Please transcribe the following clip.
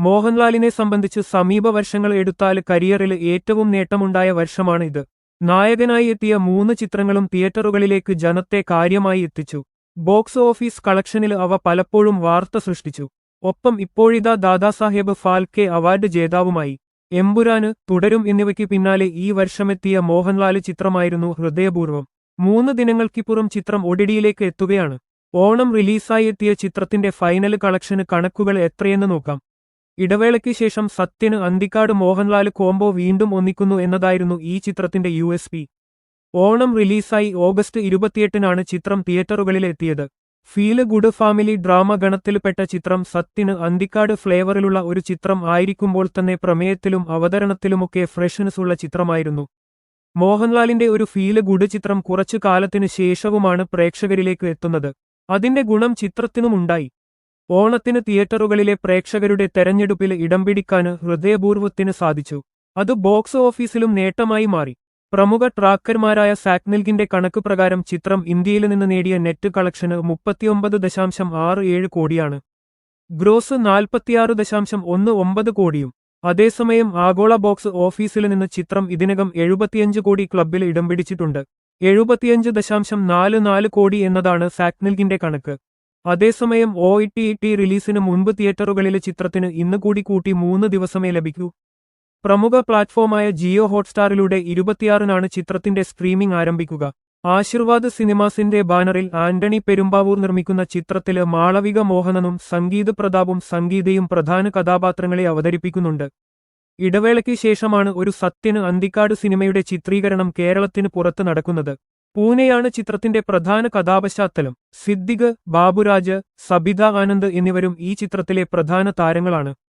മോഹൻലാലിനെ സംബന്ധിച്ച് സമീപ വർഷങ്ങൾ എടുത്താൽ കരിയറിൽ ഏറ്റവും നേട്ടമുണ്ടായ വർഷമാണ് ഇത്. നായകനായി എത്തിയ 3 ചിത്രങ്ങളും തിയേറ്ററുകളിലേക്ക് ജനത്തെ കാര്യമായി എത്തിച്ചു. ബോക്സ് ഓഫീസ് കളക്ഷനിൽ അവ പലപ്പോഴും വാർത്ത സൃഷ്ടിച്ചു. ഒപ്പം ഇപ്പോഴിതാ ദാദാസാഹേബ് ഫാൽക്കെ അവാർഡ് ജേതാവുമായി. എമ്പുരാന്, തുടരും എന്നിവയ്ക്ക് പിന്നാലെ ഈ വർഷമെത്തിയ മോഹൻലാല് ചിത്രമായിരുന്നു ഹൃദയപൂർവ്വം. 3 ദിനങ്ങൾക്കിപ്പുറം ചിത്രം ഒടിടിയിലേക്ക് എത്തുകയാണ്. ഓണം റിലീസായി എത്തിയ ചിത്രത്തിന്റെ ഫൈനൽ കളക്ഷന് കണക്കുകൾ എത്രയെന്ന് നോക്കാം. ഇടവേളയ്ക്ക് ശേഷം സത്യന് അന്തിക്കാട് മോഹൻലാല് കോംബോ വീണ്ടും ഒന്നിക്കുന്നു എന്നതായിരുന്നു ഈ ചിത്രത്തിന്റെ USP. ഓണം റിലീസായി ഓഗസ്റ്റ് 28-നാണ് ചിത്രം തിയേറ്ററുകളിലെത്തിയത്. ഫീല് ഗുഡ് ഫാമിലി ഡ്രാമ ഗണത്തിൽപ്പെട്ട ചിത്രം സത്യന് അന്തിക്കാട് ഫ്ലേവറിലുള്ള ഒരു ചിത്രം ആയിരിക്കുമ്പോൾ തന്നെ പ്രമേയത്തിലും അവതരണത്തിലുമൊക്കെ ഫ്രഷ്നസ് ഉള്ള ചിത്രമായിരുന്നു. മോഹൻലാലിന്റെ ഒരു ഫീല് ഗുഡ് ചിത്രം കുറച്ചു കാലത്തിനു ശേഷവുമാണ് പ്രേക്ഷകരിലേക്ക് എത്തുന്നത്. അതിന്റെ ഗുണം ചിത്രത്തിനുമുണ്ടായി. ഓണത്തിന് തിയേറ്ററുകളിലെ പ്രേക്ഷകരുടെ തെരഞ്ഞെടുപ്പിൽ ഇടം പിടിക്കാന് ഹൃദയപൂർവ്വത്തിന് സാധിച്ചു. അത് ബോക്സ് ഓഫീസിലും നേട്ടമായി മാറി. പ്രമുഖ ട്രാക്കർമാരായ സാക്നിൽഗിന്റെ കണക്ക് പ്രകാരം ചിത്രം ഇന്ത്യയിൽ നിന്ന് നേടിയ നെറ്റ് കളക്ഷന് 39.67 കോടിയാണ്. ഗ്രോസ് 46.19 കോടിയും. അതേസമയം ആഗോള ബോക്സ് ഓഫീസിൽ നിന്ന് ചിത്രം ഇതിനകം 75 കോടി ക്ലബ്ബിൽ ഇടം പിടിച്ചിട്ടുണ്ട്. 75.44 കോടി എന്നതാണ് സാക്നിൽഗിന്റെ കണക്ക്. അതേസമയം OTT റിലീസിന് മുൻപ് തിയേറ്ററുകളിലെ ചിത്രത്തിന് ഇന്ന് കൂടി കൂട്ടി 3 ദിവസമേ ലഭിക്കൂ. പ്രമുഖ പ്ലാറ്റ്ഫോമായ ജിയോ ഹോട്ട്സ്റ്റാറിലൂടെ 26-നാണ് ചിത്രത്തിന്റെ സ്ട്രീമിംഗ് ആരംഭിക്കുക. ആശീർവാദ് സിനിമാസിന്റെ ബാനറിൽ ആന്റണി പെരുമ്പാവൂർ നിർമ്മിക്കുന്ന ചിത്രത്തില് മാളവിക മോഹനനും സംഗീത് പ്രതാപും സംഗീതയും പ്രധാന കഥാപാത്രങ്ങളെ അവതരിപ്പിക്കുന്നുണ്ട്. ഇടവേളയ്ക്ക് ശേഷമാണ് ഒരു സത്യന് അന്തിക്കാട് സിനിമയുടെ ചിത്രീകരണം കേരളത്തിന് പുറത്ത് നടക്കുന്നത്. പൂനെയാണ് ചിത്രത്തിന്റെ പ്രധാന കഥാപശ്ചാത്തലം. സിദ്ദിഖ്, ബാബുരാജ്, സബിത ആനന്ദ് എന്നിവരും ഈ ചിത്രത്തിലെ പ്രധാന താരങ്ങളാണ്.